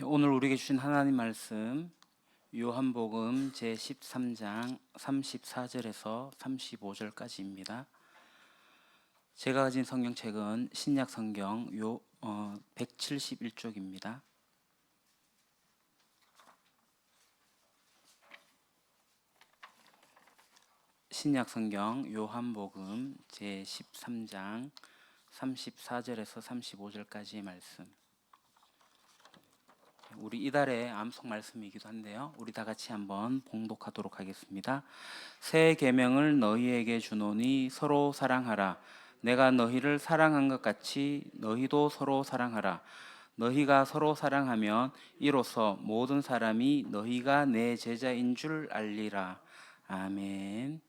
오늘 우리에게 주신 하나님 말씀 요한복음 제13장 34절에서 35절까지입니다. 제가 가진 성경책은 신약 성경 171쪽입니다. 신약 성경 요한복음 제13장 34절에서 35절까지의 말씀. 우리 이달의 암송 말씀이기도 한데요. 우리 다 같이 한번 봉독하도록 하겠습니다. 새 계명을 너희에게 주노니 서로 사랑하라. 내가 너희를 사랑한 것 같이 너희도 서로 사랑하라. 너희가 서로 사랑하면 이로써 모든 사람이 너희가 내 제자인 줄 알리라. 아멘.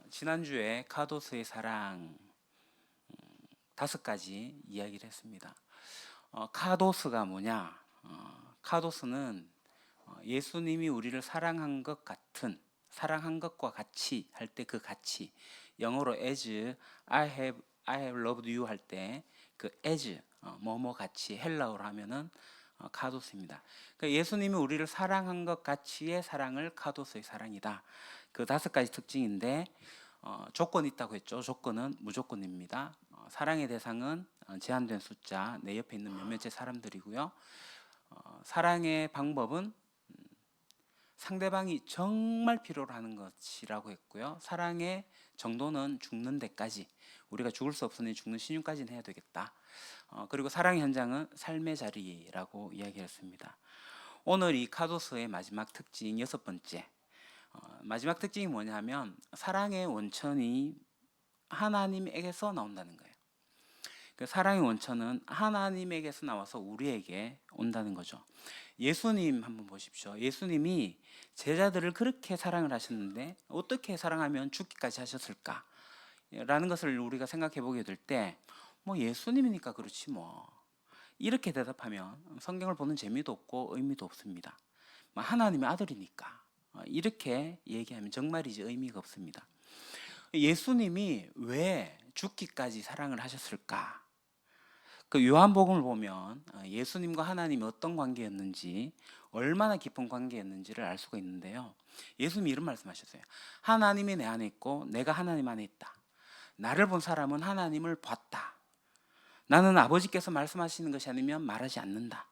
지난주에 카도스의 사랑 5가지 이야기를 했습니다. 카도스가 뭐냐? 카도스는 예수님이 우리를 사랑한 것 같은, 사랑한 것과 같이 할 때 그 같이, 영어로 as I have loved you 할 때 그 as 뭐뭐 같이 헬라어로 하면은 카도스입니다. 그러니까 예수님이 우리를 사랑한 것 같이의 사랑을 카도스의 사랑이다. 그 5가지 특징인데 조건이 있다고 했죠. 조건은 무조건입니다. 사랑의 대상은 제한된 숫자, 내 옆에 있는 몇몇의 사람들이고요. 사랑의 방법은 상대방이 정말 필요로 하는 것이라고 했고요. 사랑의 정도는 죽는 데까지, 우리가 죽을 수 없으니 죽는 신용까지는 해야 되겠다. 그리고 사랑의 현장은 삶의 자리라고 이야기했습니다. 오늘 이 카도스의 마지막 특징 6번째, 마지막 특징이 뭐냐면 사랑의 원천이 하나님에게서 나온다는 거예요. 그 사랑의 원천은 하나님에게서 나와서 우리에게 온다는 거죠. 예수님 한번 보십시오. 예수님이 제자들을 그렇게 사랑을 하셨는데 어떻게 사랑하면 죽기까지 하셨을까? 라는 것을 우리가 생각해 보게 될 때 뭐 예수님이니까 그렇지 뭐 이렇게 대답하면 성경을 보는 재미도 없고 의미도 없습니다. 하나님의 아들이니까 이렇게 얘기하면 정말이지 의미가 없습니다. 예수님이 왜 죽기까지 사랑을 하셨을까? 그 요한복음을 보면 예수님과 하나님이 어떤 관계였는지, 얼마나 깊은 관계였는지를 알 수가 있는데요. 예수님이 이런 말씀하셨어요. 하나님이 내 안에 있고 내가 하나님 안에 있다. 나를 본 사람은 하나님을 봤다. 나는 아버지께서 말씀하시는 것이 아니면 말하지 않는다.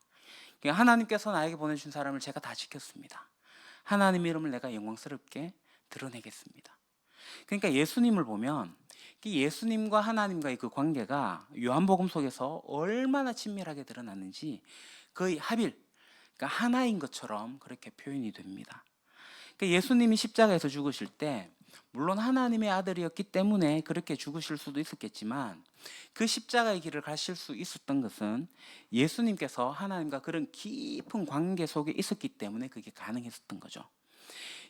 그러니까 하나님께서 나에게 보내준 사람을 제가 다 지켰습니다. 하나님 이름을 내가 영광스럽게 드러내겠습니다. 그러니까 예수님을 보면 예수님과 하나님과의 그 관계가 요한복음 속에서 얼마나 친밀하게 드러났는지 거의 합일, 그러니까 하나인 것처럼 그렇게 표현이 됩니다. 그러니까 예수님이 십자가에서 죽으실 때 물론 하나님의 아들이었기 때문에 그렇게 죽으실 수도 있었겠지만 그 십자가의 길을 가실 수 있었던 것은 예수님께서 하나님과 그런 깊은 관계 속에 있었기 때문에 그게 가능했었던 거죠.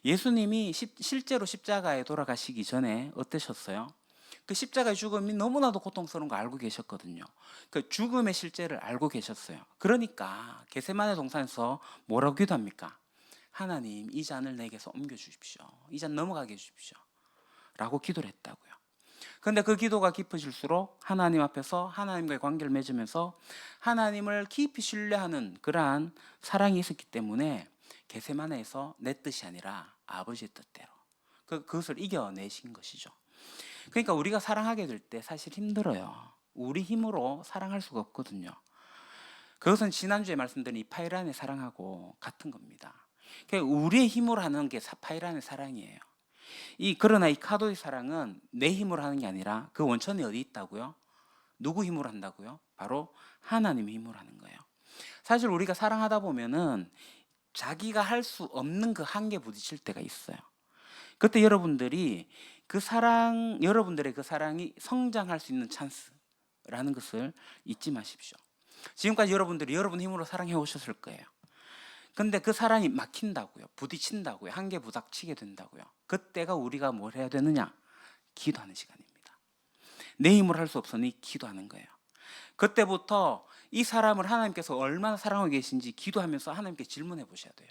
예수님이 실제로 십자가에 돌아가시기 전에 어떠셨어요? 그 십자가의 죽음이 너무나도 고통스러운 거 알고 계셨거든요. 그 죽음의 실제를 알고 계셨어요. 그러니까 겟세마네 동산에서 뭐라고 기도합니까? 하나님, 이 잔을 내게서 옮겨 주십시오. 이 잔 넘어가게 해 주십시오. 라고 기도를 했다고요. 그런데 그 기도가 깊어질수록 하나님 앞에서 하나님과의 관계를 맺으면서 하나님을 깊이 신뢰하는 그러한 사랑이 있었기 때문에 겟세마네에서 내 뜻이 아니라 아버지의 뜻대로 그것을 이겨내신 것이죠. 그러니까 우리가 사랑하게 될 때 사실 힘들어요. 우리 힘으로 사랑할 수가 없거든요. 그것은 지난주에 말씀드린 이 파이란의 사랑하고 같은 겁니다. 그러니까 우리의 힘으로 하는 게 파이란의 사랑이에요. 그러나 이 카도의 사랑은 내 힘으로 하는 게 아니라 그 원천이 어디 있다고요? 누구 힘으로 한다고요? 바로 하나님의 힘으로 하는 거예요. 사실 우리가 사랑하다 보면은 자기가 할 수 없는 그 한계에 부딪힐 때가 있어요. 그때 여러분들의 그 사랑이 성장할 수 있는 찬스라는 것을 잊지 마십시오. 지금까지 여러분들이 여러분 힘으로 사랑해 오셨을 거예요. 근데 그 사랑이 막힌다고요. 부딪힌다고요. 한계 부닥치게 된다고요. 그때가 우리가 뭘 해야 되느냐? 기도하는 시간입니다. 내 힘으로 할 수 없으니 기도하는 거예요. 그때부터 이 사람을 하나님께서 얼마나 사랑하고 계신지 기도하면서 하나님께 질문해 보셔야 돼요.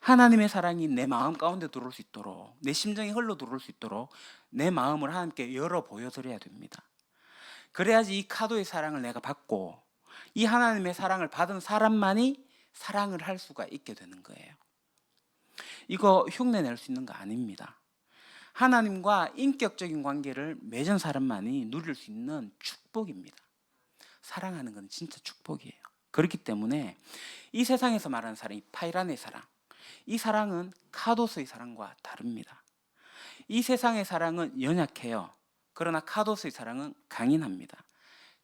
하나님의 사랑이 내 마음 가운데 들어올 수 있도록, 내 심정이 흘러 들어올 수 있도록 내 마음을 하나님께 열어 보여드려야 됩니다. 그래야지 이 카도의 사랑을 내가 받고 이 하나님의 사랑을 받은 사람만이 사랑을 할 수가 있게 되는 거예요. 이거 흉내낼 수 있는 거 아닙니다. 하나님과 인격적인 관계를 맺은 사람만이 누릴 수 있는 축복입니다. 사랑하는 건 진짜 축복이에요. 그렇기 때문에 이 세상에서 말하는 사랑, 이 파이란의 사랑, 이 사랑은 카도스의 사랑과 다릅니다. 이 세상의 사랑은 연약해요. 그러나 카도스의 사랑은 강인합니다.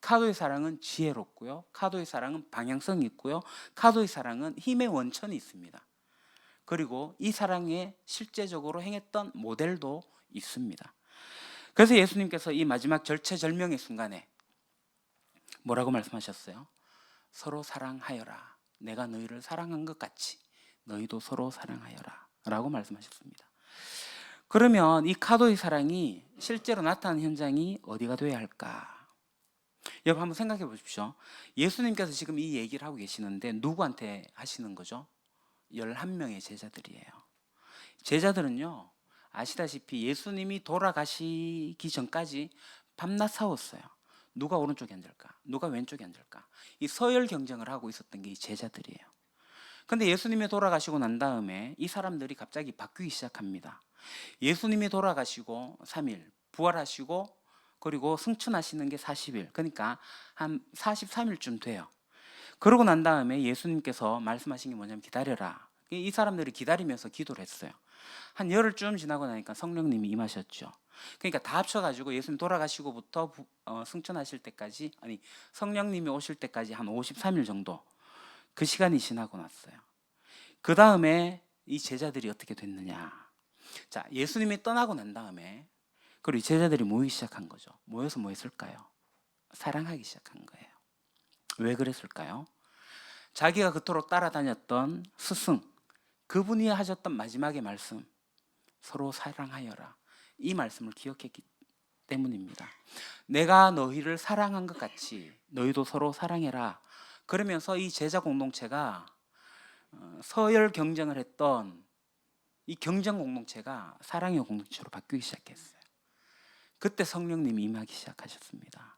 카도의 사랑은 지혜롭고요. 카도의 사랑은 방향성이 있고요. 카도의 사랑은 힘의 원천이 있습니다. 그리고 이 사랑에 실제적으로 행했던 모델도 있습니다. 그래서 예수님께서 이 마지막 절체절명의 순간에 뭐라고 말씀하셨어요? 서로 사랑하여라. 내가 너희를 사랑한 것 같이 너희도 서로 사랑하여라 라고 말씀하셨습니다. 그러면 이 카도의 사랑이 실제로 나타나는 현장이 어디가 되어야 할까? 여러분 한번 생각해 보십시오. 예수님께서 지금 이 얘기를 하고 계시는데 누구한테 하시는 거죠? 11명의 제자들이에요. 제자들은요, 아시다시피 예수님이 돌아가시기 전까지 밤낮 싸웠어요. 누가 오른쪽에 앉을까? 누가 왼쪽에 앉을까? 이 서열 경쟁을 하고 있었던 게 이 제자들이에요. 근데 예수님이 돌아가시고 난 다음에 이 사람들이 갑자기 바뀌기 시작합니다. 예수님이 돌아가시고 3일, 부활하시고 그리고 승천하시는 게 40일, 그러니까 한 43일쯤 돼요. 그러고 난 다음에 예수님께서 말씀하신 게 뭐냐면 기다려라. 이 사람들이 기다리면서 기도를 했어요. 한 열흘쯤 지나고 나니까 성령님이 임하셨죠. 그러니까 다 합쳐가지고 예수님 돌아가시고부터 승천하실 때까지, 아니 성령님이 오실 때까지 한 53일 정도 그 시간이 지나고 났어요. 그 다음에 이 제자들이 어떻게 됐느냐. 자, 예수님이 떠나고 난 다음에 그리고 이 제자들이 모이기 시작한 거죠. 모여서 뭐 했을까요? 사랑하기 시작한 거예요. 왜 그랬을까요? 자기가 그토록 따라다녔던 스승, 그분이 하셨던 마지막의 말씀, 서로 사랑하여라, 이 말씀을 기억했기 때문입니다. 내가 너희를 사랑한 것 같이 너희도 서로 사랑해라. 그러면서 이 제자 공동체가 서열 경쟁을 했던 이 경쟁 공동체가 사랑의 공동체로 바뀌기 시작했어요. 그때 성령님이 임하기 시작하셨습니다.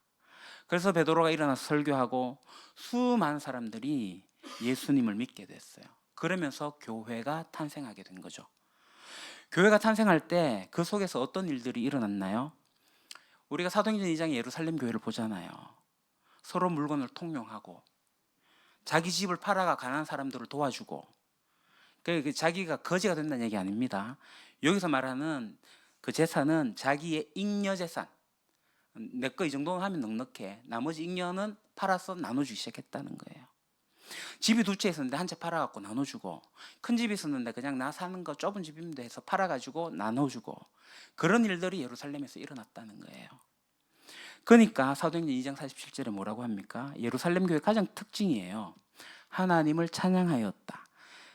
그래서 베드로가 일어나서 설교하고 수많은 사람들이 예수님을 믿게 됐어요. 그러면서 교회가 탄생하게 된 거죠. 교회가 탄생할 때 그 속에서 어떤 일들이 일어났나요? 우리가 사도행전 2장의 예루살렘 교회를 보잖아요. 서로 물건을 통용하고 자기 집을 팔아가 가난한 사람들을 도와주고, 그 자기가 거지가 된다는 얘기 아닙니다. 여기서 말하는 그 재산은 자기의 잉여 재산, 내 거 이 정도는 하면 넉넉해, 나머지 잉여는 팔아서 나눠주기 시작했다는 거예요. 집이 두 채 있었는데 한 채 팔아갖고 나눠주고, 큰 집이 있었는데 그냥 나 사는 거 좁은 집인데 해서 팔아가지고 나눠주고, 그런 일들이 예루살렘에서 일어났다는 거예요. 그러니까 사도행전 2장 47절에 뭐라고 합니까? 예루살렘 교회 가장 특징이에요. 하나님을 찬양하였다.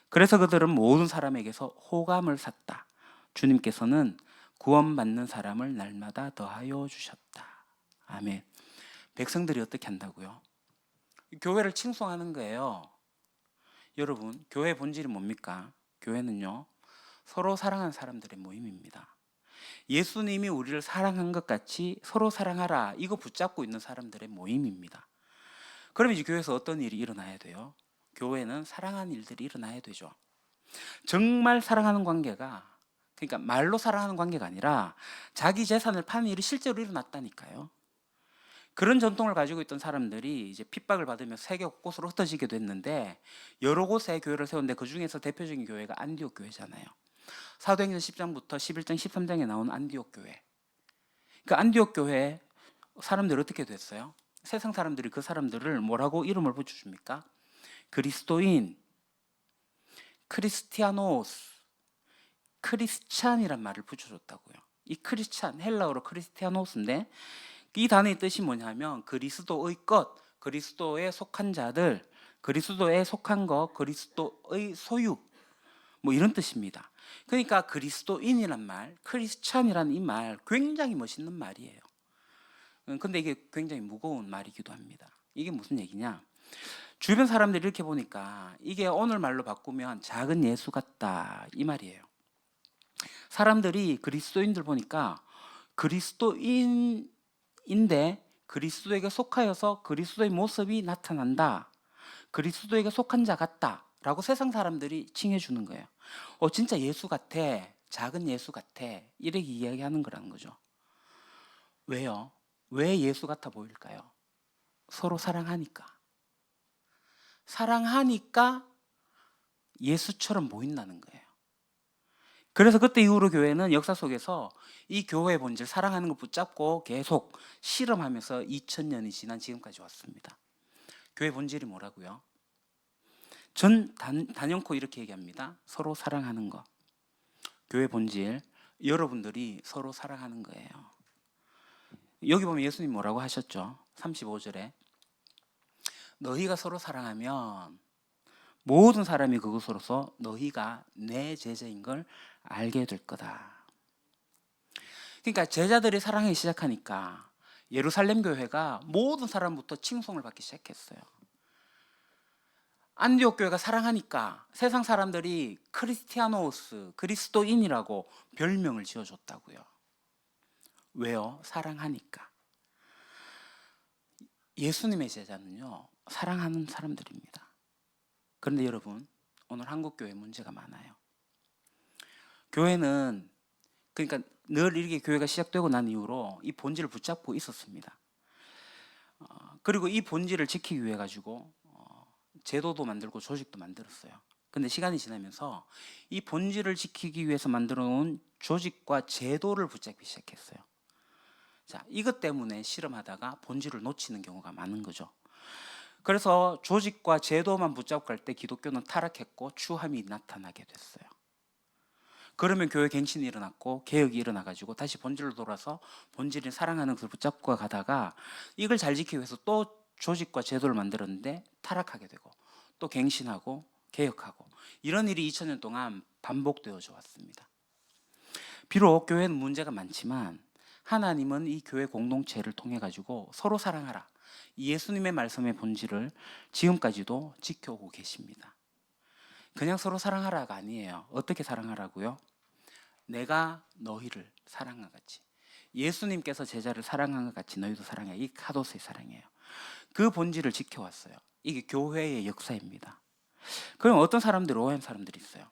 그래서 그들은 모든 사람에게서 호감을 샀다. 주님께서는 구원받는 사람을 날마다 더하여 주셨다. 아멘. 백성들이 어떻게 한다고요? 교회를 칭송하는 거예요. 여러분, 교회 본질이 뭡니까? 교회는요, 서로 사랑하는 사람들의 모임입니다. 예수님이 우리를 사랑한 것 같이 서로 사랑하라, 이거 붙잡고 있는 사람들의 모임입니다. 그럼 이제 교회에서 어떤 일이 일어나야 돼요? 교회는 사랑하는 일들이 일어나야 되죠. 정말 사랑하는 관계가, 그러니까 말로 사랑하는 관계가 아니라 자기 재산을 파는 일이 실제로 일어났다니까요. 그런 전통을 가지고 있던 사람들이 이제 핍박을 받으면서 세계 곳곳으로 흩어지게 됐는데, 여러 곳에 교회를 세웠는데 그 중에서 대표적인 교회가 안디옥 교회잖아요. 사도행전 10장부터 11장 13장에 나온 안디옥 교회. 그 안디옥 교회 사람들이 어떻게 됐어요? 세상 사람들이 그 사람들을 뭐라고 이름을 붙여줍니까? 그리스도인, 크리스티아노스, 크리스찬이란 말을 붙여줬다고요. 이 크리스찬, 헬라어로 크리스티아노스인데 이 단어의 뜻이 뭐냐면 그리스도의 것, 그리스도에 속한 자들, 그리스도에 속한 것, 그리스도의 소유, 뭐 이런 뜻입니다. 그러니까 그리스도인이란 말, 크리스찬이라는 이 말 굉장히 멋있는 말이에요. 근데 이게 굉장히 무거운 말이기도 합니다. 이게 무슨 얘기냐? 주변 사람들이 이렇게 보니까 이게 오늘 말로 바꾸면 작은 예수 같다, 이 말이에요. 사람들이 그리스도인들 보니까 그리스도인인데 그리스도에게 속하여서 그리스도의 모습이 나타난다. 그리스도에게 속한 자 같다. 라고 세상 사람들이 칭해주는 거예요. 진짜 예수 같아. 작은 예수 같아. 이렇게 이야기하는 거라는 거죠. 왜요? 왜 예수 같아 보일까요? 서로 사랑하니까. 사랑하니까 예수처럼 보인다는 거예요. 그래서 그때 이후로 교회는 역사 속에서 이 교회의 본질, 사랑하는 걸 붙잡고 계속 실험하면서 2000년이 지난 지금까지 왔습니다. 교회 본질이 뭐라고요? 전 단연코 이렇게 얘기합니다. 서로 사랑하는 거. 교회 본질, 여러분들이 서로 사랑하는 거예요. 여기 보면 예수님 뭐라고 하셨죠? 35절에 너희가 서로 사랑하면 모든 사람이 그것으로서 너희가 내 제자인 걸 알게 될 거다. 그러니까 제자들이 사랑하기 시작하니까 예루살렘 교회가 모든 사람부터 칭송을 받기 시작했어요. 안디옥 교회가 사랑하니까 세상 사람들이 크리스티아노스, 그리스도인이라고 별명을 지어줬다고요. 왜요? 사랑하니까. 예수님의 제자는요, 사랑하는 사람들입니다. 그런데 여러분, 오늘 한국 교회 문제가 많아요. 교회는 그러니까 늘 이렇게 교회가 시작되고 난 이후로 이 본질을 붙잡고 있었습니다. 그리고 이 본질을 지키기 위해 가지고 제도도 만들고 조직도 만들었어요. 근데 시간이 지나면서 이 본질을 지키기 위해서 만들어 놓은 조직과 제도를 붙잡기 시작했어요. 자, 이것 때문에 실험하다가 본질을 놓치는 경우가 많은 거죠. 그래서 조직과 제도만 붙잡고 갈 때 기독교는 타락했고 추함이 나타나게 됐어요. 그러면 교회 갱신이 일어났고 개혁이 일어나가지고 다시 본질로 돌아서 본질이 사랑하는 것을 붙잡고 가다가 이걸 잘 지키기 위해서 또 조직과 제도를 만들었는데 타락하게 되고 또 갱신하고 개혁하고 이런 일이 2000년 동안 반복되어져 왔습니다. 비록 교회는 문제가 많지만 하나님은 이 교회 공동체를 통해 가지고 서로 사랑하라, 예수님의 말씀의 본질을 지금까지도 지켜오고 계십니다. 그냥 서로 사랑하라가 아니에요. 어떻게 사랑하라고요? 내가 너희를 사랑한 것 같이, 예수님께서 제자를 사랑한 것 같이 너희도 사랑해. 이 카도스의 사랑이에요. 그 본질을 지켜왔어요. 이게 교회의 역사입니다. 그럼 어떤 사람들이 오해한 사람들이 있어요.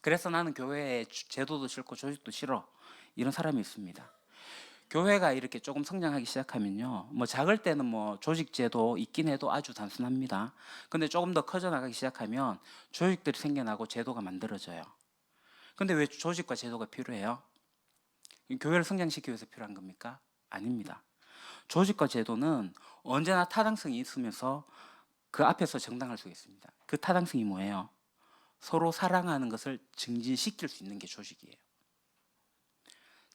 그래서 나는 교회의 제도도 싫고 조직도 싫어, 이런 사람이 있습니다. 교회가 이렇게 조금 성장하기 시작하면요, 뭐 작을 때는 뭐 조직 제도 있긴 해도 아주 단순합니다. 근데 조금 더 커져 나가기 시작하면 조직들이 생겨나고 제도가 만들어져요. 근데 왜 조직과 제도가 필요해요? 교회를 성장시키기 위해서 필요한 겁니까? 아닙니다. 조직과 제도는 언제나 타당성이 있으면서 그 앞에서 정당할 수 있습니다. 그 타당성이 뭐예요? 서로 사랑하는 것을 증진시킬 수 있는 게 조직이에요.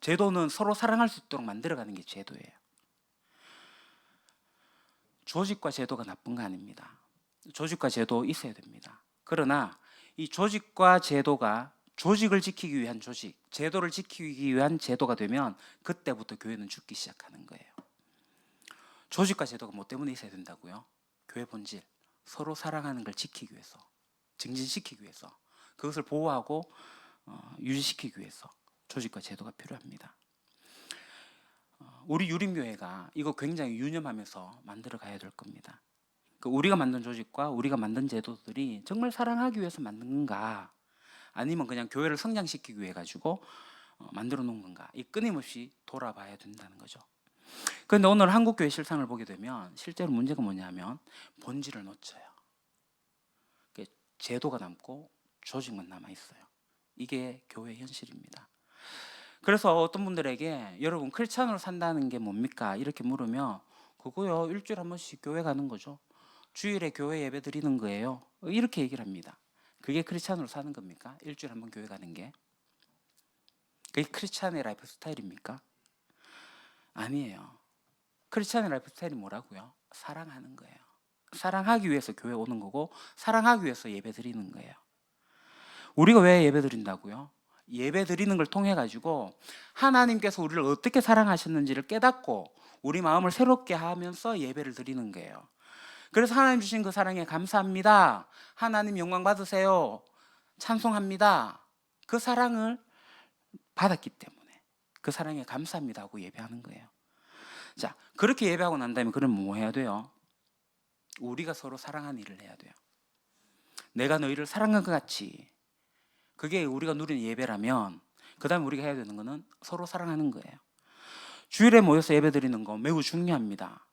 제도는 서로 사랑할 수 있도록 만들어가는 게 제도예요. 조직과 제도가 나쁜 거 아닙니다. 조직과 제도 있어야 됩니다. 그러나 이 조직과 제도가 조직을 지키기 위한 조직, 제도를 지키기 위한 제도가 되면 그때부터 교회는 죽기 시작하는 거예요. 조직과 제도가 뭐 때문에 있어야 된다고요? 교회 본질, 서로 사랑하는 걸 지키기 위해서, 증진시키기 위해서, 그것을 보호하고 유지시키기 위해서 조직과 제도가 필요합니다. 우리 유림교회가 이거 굉장히 유념하면서 만들어 가야 될 겁니다. 우리가 만든 조직과 우리가 만든 제도들이 정말 사랑하기 위해서 만든 건가, 아니면 그냥 교회를 성장시키기 위해 가지고 만들어 놓은 건가, 이 끊임없이 돌아봐야 된다는 거죠. 그런데 오늘 한국교회 실상을 보게 되면 실제로 문제가 뭐냐면 본질을 놓쳐요. 제도가 남고 조직만 남아 있어요. 이게 교회 현실입니다. 그래서 어떤 분들에게 여러분 크리스찬으로 산다는 게 뭡니까? 이렇게 물으면 그거요, 일주일에 한 번씩 교회 가는 거죠. 주일에 교회 예배 드리는 거예요. 이렇게 얘기를 합니다. 그게 크리스찬으로 사는 겁니까? 일주일에 한 번 교회 가는 게? 그게 크리스찬의 라이프 스타일입니까? 아니에요. 크리스찬의 라이프 스타일이 뭐라고요? 사랑하는 거예요. 사랑하기 위해서 교회 오는 거고 사랑하기 위해서 예배 드리는 거예요. 우리가 왜 예배 드린다고요? 예배 드리는 걸 통해 가지고 하나님께서 우리를 어떻게 사랑하셨는지를 깨닫고 우리 마음을 새롭게 하면서 예배를 드리는 거예요. 그래서 하나님 주신 그 사랑에 감사합니다, 하나님 영광 받으세요, 찬송합니다. 그 사랑을 받았기 때문에 그 사랑에 감사합니다 하고 예배하는 거예요. 자, 그렇게 예배하고 난 다음에 그럼 뭐 해야 돼요? 우리가 서로 사랑하는 일을 해야 돼요. 내가 너희를 사랑한 것 같이. 그게 우리가 누리는 예배라면 그 다음에 우리가 해야 되는 거는 서로 사랑하는 거예요. 주일에 모여서 예배 드리는 거 매우 중요합니다.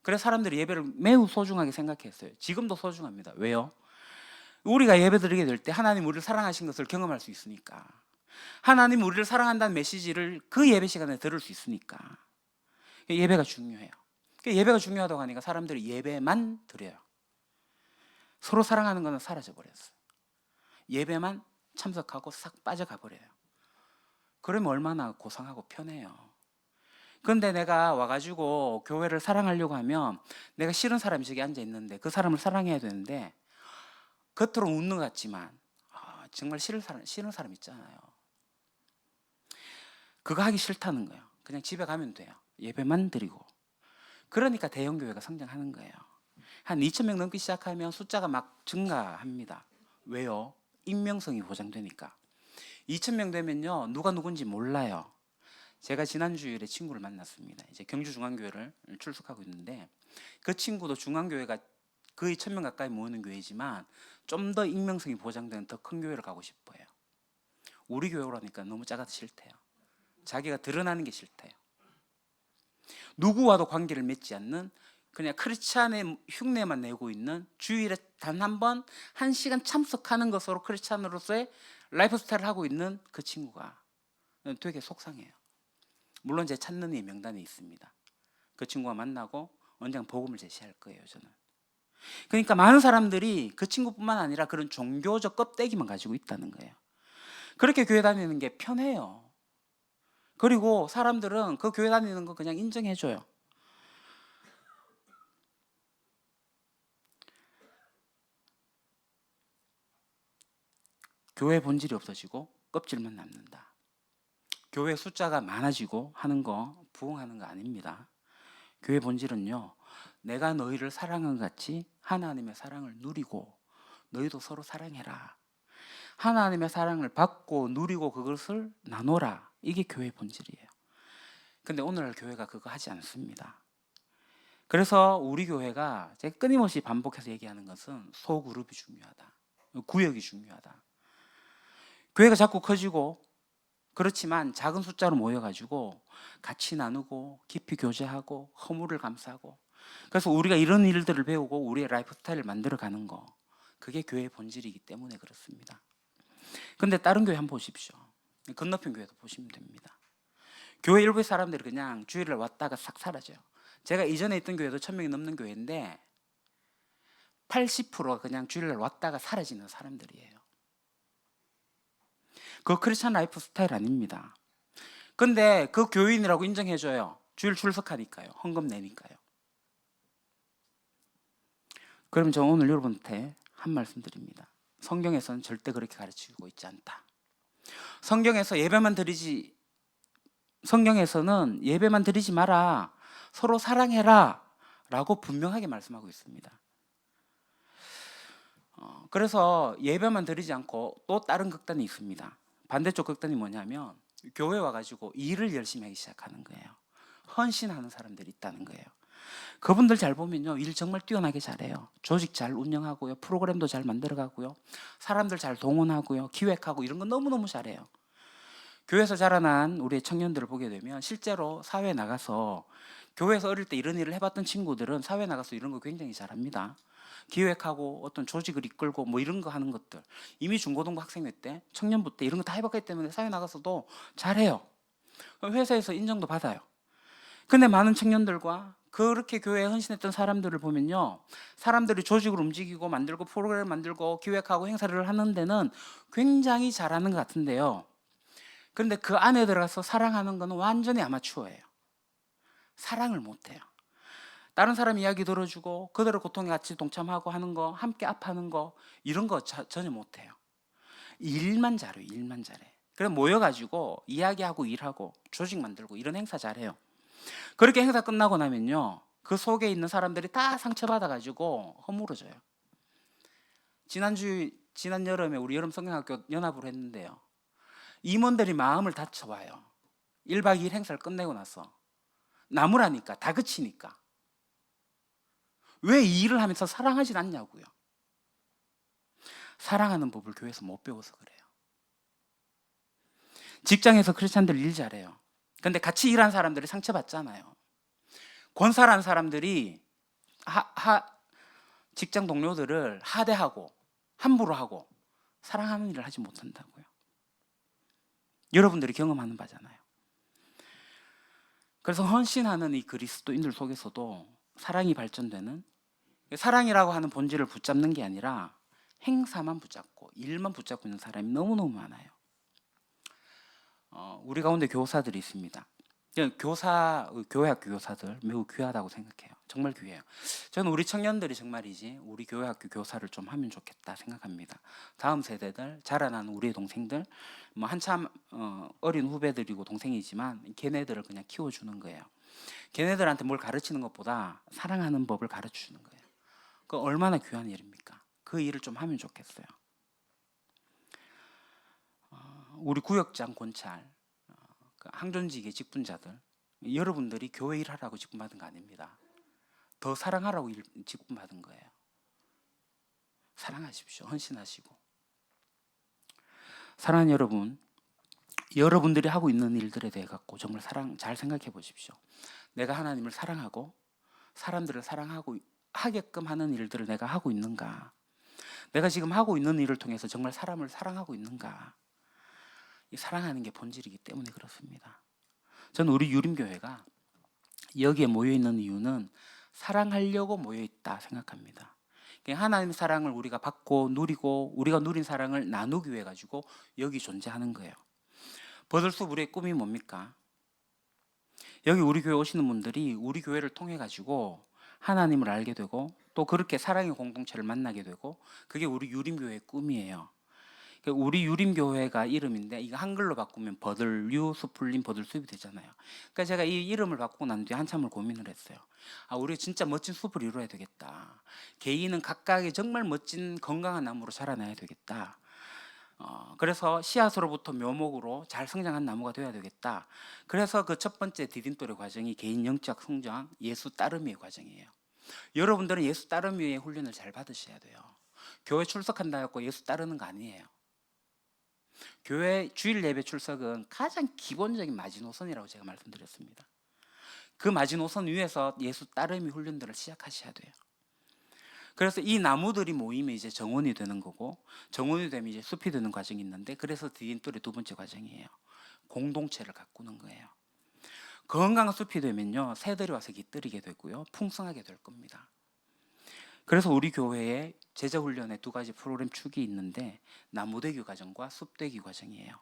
그래서 사람들이 예배를 매우 소중하게 생각했어요. 지금도 소중합니다. 왜요? 우리가 예배 드리게 될 때 하나님 우리를 사랑하신 것을 경험할 수 있으니까. 하나님 우리를 사랑한다는 메시지를 그 예배 시간에 들을 수 있으니까. 예배가 중요해요. 예배가 중요하다고 하니까 사람들이 예배만 드려요. 서로 사랑하는 것은 사라져 버렸어요. 예배만 참석하고 싹 빠져가 버려요. 그러면 얼마나 고상하고 편해요. 그런데 내가 와가지고 교회를 사랑하려고 하면 내가 싫은 사람이 저기 앉아 있는데 그 사람을 사랑해야 되는데 겉으로 웃는 것 같지만 정말 싫은 사람 있잖아요. 그거 하기 싫다는 거예요. 그냥 집에 가면 돼요. 예배만 드리고. 그러니까 대형교회가 성장하는 거예요. 한 2,000명 넘기 시작하면 숫자가 막 증가합니다. 왜요? 익명성이 보장되니까. 2,000명 되면요, 누가 누군지 몰라요. 제가 지난 주일에 친구를 만났습니다. 이제 경주중앙교회를 출석하고 있는데 그 친구도 중앙교회가 거의 1,000명 가까이 모이는 교회지만 좀 더 익명성이 보장되는 더 큰 교회를 가고 싶어요. 우리 교회라니까 너무 작아서 싫대요. 자기가 드러나는 게 싫대요. 누구와도 관계를 맺지 않는 그냥 크리스찬의 흉내만 내고 있는 주일에 단 한 번 1시간 참석하는 것으로 크리스찬으로서의 라이프 스타일을 하고 있는 그 친구가 되게 속상해요. 물론 제 찾는 이 명단에 있습니다. 그 친구와 만나고 언젠가 복음을 제시할 거예요, 저는. 그러니까 많은 사람들이 그 친구뿐만 아니라 그런 종교적 껍데기만 가지고 있다는 거예요. 그렇게 교회 다니는 게 편해요. 그리고 사람들은 그 교회 다니는 거 그냥 인정해줘요. 교회 본질이 없어지고 껍질만 남는다. 교회 숫자가 많아지고 하는 거 부흥하는 거 아닙니다. 교회 본질은요, 내가 너희를 사랑한 것 같이 하나님의 사랑을 누리고 너희도 서로 사랑해라. 하나님의 사랑을 받고 누리고 그것을 나눠라. 이게 교회의 본질이에요. 근데 오늘날 교회가 그거 하지 않습니다. 그래서 우리 교회가 제가 끊임없이 반복해서 얘기하는 것은 소그룹이 중요하다. 구역이 중요하다. 교회가 자꾸 커지고 그렇지만 작은 숫자로 모여가지고 같이 나누고 깊이 교제하고 허물을 감싸고 그래서 우리가 이런 일들을 배우고 우리의 라이프 스타일을 만들어가는 거 그게 교회의 본질이기 때문에 그렇습니다. 근데 다른 교회 한번 보십시오. 건너편 교회도 보시면 됩니다. 교회 일부의 사람들이 그냥 주일을 왔다가 싹 사라져요. 제가 이전에 있던 교회도 1,000명이 넘는 교회인데 80%가 그냥 주일날 왔다가 사라지는 사람들이에요. 그 크리스찬 라이프 스타일 아닙니다. 근데 그 교인이라고 인정해줘요. 주일 출석하니까요. 헌금 내니까요. 그럼 저 오늘 여러분한테 한 말씀 드립니다. 성경에서는 절대 그렇게 가르치고 있지 않다. 성경에서는 예배만 드리지 마라. 서로 사랑해라. 라고 분명하게 말씀하고 있습니다. 그래서 예배만 드리지 않고 또 다른 극단이 있습니다. 반대쪽 극단이 뭐냐면 교회 와가지고 일을 열심히 하기 시작하는 거예요. 헌신하는 사람들이 있다는 거예요. 그분들 잘 보면요, 일 정말 뛰어나게 잘해요. 조직 잘 운영하고요, 프로그램도 잘 만들어가고요, 사람들 잘 동원하고요, 기획하고 이런 거 너무너무 잘해요. 교회에서 자라난 우리 청년들을 보게 되면 실제로 사회에 나가서 교회에서 어릴 때 이런 일을 해봤던 친구들은 사회에 나가서 이런 거 굉장히 잘합니다. 기획하고 어떤 조직을 이끌고 뭐 이런 거 하는 것들 이미 중고등부 학생회 때 청년부 때 이런 거 다 해봤기 때문에 사회 나가서도 잘해요. 회사에서 인정도 받아요. 근데 많은 청년들과 그렇게 교회에 헌신했던 사람들을 보면요, 사람들이 조직을 움직이고 만들고 프로그램을 만들고 기획하고 행사를 하는 데는 굉장히 잘하는 것 같은데요, 그런데 그 안에 들어가서 사랑하는 거는 완전히 아마추어예요. 사랑을 못해요. 다른 사람 이야기 들어주고 그들의 고통에 같이 동참하고 하는 거, 함께 아파하는 거 이런 거 전혀 못해요. 일만 잘해요. 일만 잘해. 그래 모여가지고 이야기하고 일하고 조직 만들고 이런 행사 잘해요. 그렇게 행사 끝나고 나면요, 그 속에 있는 사람들이 다 상처받아가지고 허물어져요. 지난 여름에 우리 여름 성경학교 연합으로 했는데요, 임원들이 마음을 다쳐와요. 1박 2일 행사를 끝내고 나서 나무라니까, 다그치니까. 왜 이 일을 하면서 사랑하진 않냐고요. 사랑하는 법을 교회에서 못 배워서 그래요. 직장에서 크리스찬들 일 잘해요. 근데 같이 일한 사람들이 상처받잖아요. 권사라는 사람들이 직장 동료들을 하대하고 함부로 하고 사랑하는 일을 하지 못한다고요. 여러분들이 경험하는 바잖아요. 그래서 헌신하는 이 그리스도인들 속에서도 사랑이 발전되는, 사랑이라고 하는 본질을 붙잡는 게 아니라 행사만 붙잡고 일만 붙잡고 있는 사람이 너무너무 많아요. 우리 가운데 교사들이 있습니다. 교회 학교 교사들 매우 귀하다고 생각해요. 정말 귀해요. 저는 우리 청년들이 정말이지 우리 교회 학교 교사를 좀 하면 좋겠다 생각합니다. 다음 세대들, 자라나는 우리의 동생들, 뭐 한참 어린 후배들이고 동생이지만 걔네들을 그냥 키워주는 거예요. 걔네들한테 뭘 가르치는 것보다 사랑하는 법을 가르쳐주는 거예요. 그 얼마나 귀한 일입니까? 그 일을 좀 하면 좋겠어요. 우리 구역장 권찰, 항존직의 직분자들, 여러분들이 교회 일하라고 직분받은 거 아닙니다. 더 사랑하라고 직분받은 거예요. 사랑하십시오. 헌신하시고. 사랑하는 여러분, 여러분들이 하고 있는 일들에 대해 갖고 정말 잘 생각해 보십시오. 내가 하나님을 사랑하고 사람들을 사랑하고 하게끔 하는 일들을 내가 하고 있는가? 내가 지금 하고 있는 일을 통해서 정말 사람을 사랑하고 있는가? 이 사랑하는 게 본질이기 때문에 그렇습니다. 저는 우리 유림교회가 여기에 모여있는 이유는 사랑하려고 모여있다 생각합니다. 하나님의 사랑을 우리가 받고 누리고 우리가 누린 사랑을 나누기 위해 가지고 여기 존재하는 거예요. 버들숲 우리의 꿈이 뭡니까? 여기 우리 교회 오시는 분들이 우리 교회를 통해 가지고 하나님을 알게 되고 또 그렇게 사랑의 공동체를 만나게 되고 그게 우리 유림교회의 꿈이에요. 우리 유림교회가 이름인데 이거 한글로 바꾸면 버들유 숲풀림 버들숲이 되잖아요. 그러니까 제가 이 이름을 바꾸고 난 뒤에 한참을 고민을 했어요. 우리 진짜 멋진 숲을 이루어야 되겠다. 개인은 각각의 정말 멋진 건강한 나무로 자라나야 되겠다. 그래서 씨앗으로부터 묘목으로 잘 성장한 나무가 되어야 되겠다. 그래서 그 첫 번째 디딤돌의 과정이 개인 영적 성장, 예수 따르미의 과정이에요. 여러분들은 예수 따르미의 훈련을 잘 받으셔야 돼요. 교회 출석한다 해서 예수 따르는 거 아니에요. 교회 주일 예배 출석은 가장 기본적인 마지노선이라고 제가 말씀드렸습니다. 그 마지노선 위에서 예수 따르미 훈련들을 시작하셔야 돼요. 그래서 이 나무들이 모이면 이제 정원이 되는 거고 정원이 되면 이제 숲이 되는 과정이 있는데 그래서 디딤돌의 두 번째 과정이에요. 공동체를 가꾸는 거예요. 건강한 숲이 되면요 새들이 와서 깃들이게 되고요 풍성하게 될 겁니다. 그래서 우리 교회에 제자훈련의 두 가지 프로그램 축이 있는데 나무되기 과정과 숲되기 과정이에요.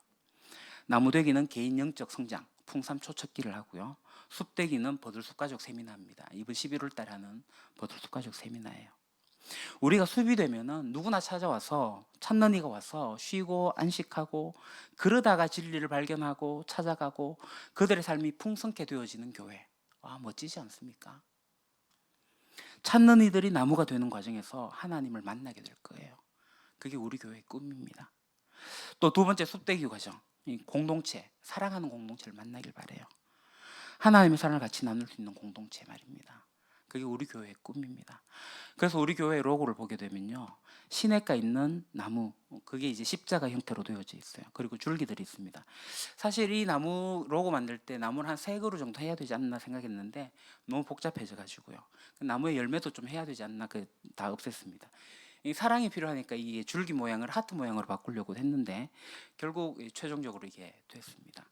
나무되기는 개인 영적 성장, 풍삼 초첩기를 하고요. 숲되기는 버들숲 가족 세미나입니다. 이번 11월 달에 하는 버들숲 가족 세미나예요. 우리가 숲이 되면은 누구나 찾아와서 찾는 이가 와서 쉬고 안식하고 그러다가 진리를 발견하고 찾아가고 그들의 삶이 풍성케 되어지는 교회. 멋지지 않습니까? 찾는 이들이 나무가 되는 과정에서 하나님을 만나게 될 거예요. 그게 우리 교회의 꿈입니다. 또 두 번째 숲되기 과정, 공동체, 사랑하는 공동체를 만나길 바래요. 하나님의 사랑을 같이 나눌 수 있는 공동체 말입니다. 그게 우리 교회의 꿈입니다. 그래서 우리 교회 로고를 보게 되면요, 시냇가 있는 나무, 그게 이제 십자가 형태로 되어져 있어요. 그리고 줄기들이 있습니다. 사실 이 나무 로고 만들 때 나무를 한 3그루 정도 해야 되지 않나 생각했는데 너무 복잡해져 가지고요. 나무의 열매도 좀 해야 되지 않나 다 없앴습니다. 이 사랑이 필요하니까 이 줄기 모양을 하트 모양으로 바꾸려고 했는데 결국 최종적으로 이게 됐습니다.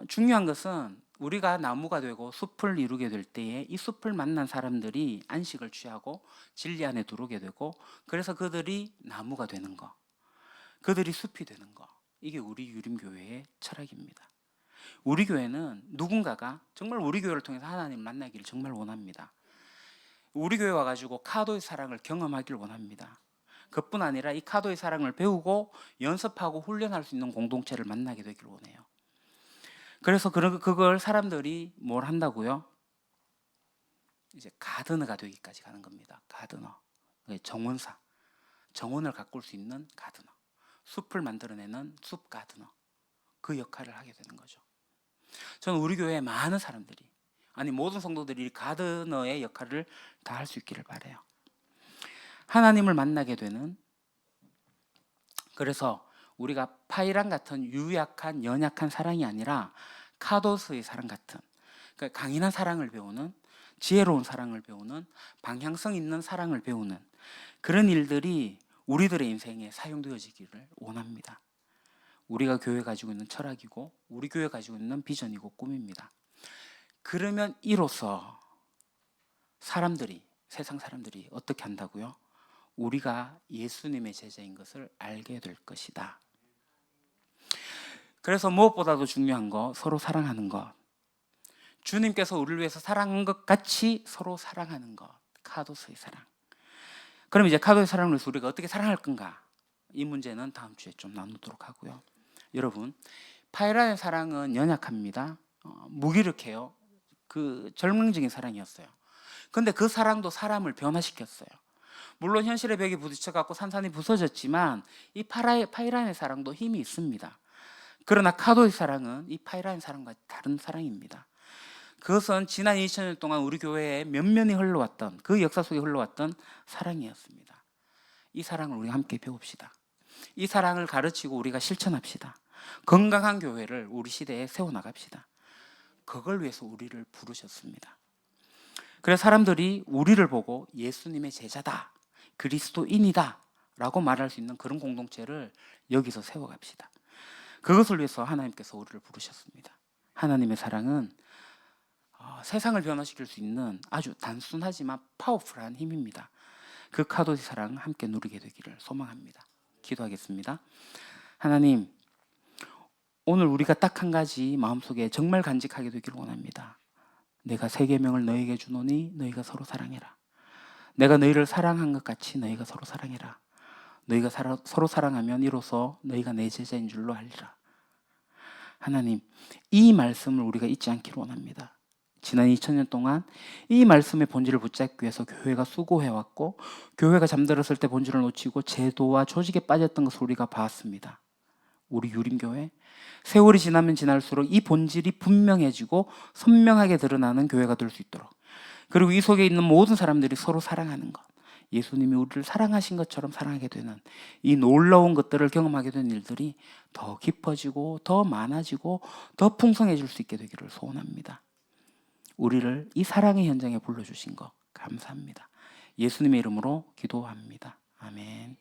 중요한 것은 우리가 나무가 되고 숲을 이루게 될 때에 이 숲을 만난 사람들이 안식을 취하고 진리 안에 들어오게 되고 그래서 그들이 나무가 되는 거, 그들이 숲이 되는 거, 이게 우리 유림교회의 철학입니다. 우리 교회는 누군가가 정말 우리 교회를 통해서 하나님을 만나기를 정말 원합니다. 우리 교회 와가지고 카도의 사랑을 경험하기를 원합니다. 그뿐 아니라 이 카도의 사랑을 배우고 연습하고 훈련할 수 있는 공동체를 만나게 되길 원해요. 그래서 그걸 사람들이 뭘 한다고요? 이제 가드너가 되기까지 가는 겁니다. 가드너, 정원사, 정원을 가꿀 수 있는 가드너, 숲을 만들어내는 숲 가드너, 그 역할을 하게 되는 거죠. 저는 우리 교회에 많은 사람들이, 아니 모든 성도들이 가드너의 역할을 다 할 수 있기를 바라요. 하나님을 만나게 되는, 그래서 우리가 파이란 같은 유약한 연약한 사랑이 아니라 카도스의 사랑 같은, 그러니까 강인한 사랑을 배우는, 지혜로운 사랑을 배우는, 방향성 있는 사랑을 배우는 그런 일들이 우리들의 인생에 사용되어지기를 원합니다. 우리가 교회 가지고 있는 철학이고 우리 교회 가지고 있는 비전이고 꿈입니다. 그러면 이로써 사람들이, 세상 사람들이 어떻게 한다고요? 우리가 예수님의 제자인 것을 알게 될 것이다. 그래서 무엇보다도 중요한 거, 서로 사랑하는 것. 주님께서 우리를 위해서 사랑한 것 같이 서로 사랑하는 것. 카도스의 사랑. 그럼 이제 카도스의 사랑을 위해서 우리가 어떻게 사랑할 건가? 이 문제는 다음 주에 좀 나누도록 하고요. 여러분, 파이란의 사랑은 연약합니다. 무기력해요. 그 절망적인 사랑이었어요. 근데 그 사랑도 사람을 변화시켰어요. 물론 현실의 벽에 부딪혀갖고 산산이 부서졌지만 이 파이란의 사랑도 힘이 있습니다. 그러나 카도의 사랑은 이 파이란의 사랑과 다른 사랑입니다. 그것은 지난 2000년 동안 우리 교회에 면면이 흘러왔던, 그 역사 속에 흘러왔던 사랑이었습니다. 이 사랑을 우리 함께 배웁시다. 이 사랑을 가르치고 우리가 실천합시다. 건강한 교회를 우리 시대에 세워나갑시다. 그걸 위해서 우리를 부르셨습니다. 그래서 사람들이 우리를 보고 예수님의 제자다, 그리스도인이다 라고 말할 수 있는 그런 공동체를 여기서 세워갑시다. 그것을 위해서 하나님께서 우리를 부르셨습니다. 하나님의 사랑은 세상을 변화시킬 수 있는 아주 단순하지만 파워풀한 힘입니다. 그 카도의 사랑 함께 누리게 되기를 소망합니다. 기도하겠습니다. 하나님, 오늘 우리가 딱 한 가지 마음속에 정말 간직하게 되기를 원합니다. 내가 세 계명을 너희에게 주노니 너희가 서로 사랑해라. 내가 너희를 사랑한 것 같이 너희가 서로 사랑해라. 너희가 서로 사랑하면 이로써 너희가 내 제자인 줄로 알리라. 하나님, 이 말씀을 우리가 잊지 않기를 원합니다. 지난 2000년 동안 이 말씀의 본질을 붙잡기 위해서 교회가 수고해왔고, 교회가 잠들었을 때 본질을 놓치고 제도와 조직에 빠졌던 것을 우리가 봤습니다. 우리 유림교회, 세월이 지나면 지날수록 이 본질이 분명해지고 선명하게 드러나는 교회가 될 수 있도록, 그리고 이 속에 있는 모든 사람들이 서로 사랑하는 것, 예수님이 우리를 사랑하신 것처럼 사랑하게 되는 이 놀라운 것들을 경험하게 된 일들이 더 깊어지고 더 많아지고 더 풍성해질 수 있게 되기를 소원합니다. 우리를 이 사랑의 현장에 불러주신 것 감사합니다. 예수님의 이름으로 기도합니다. 아멘.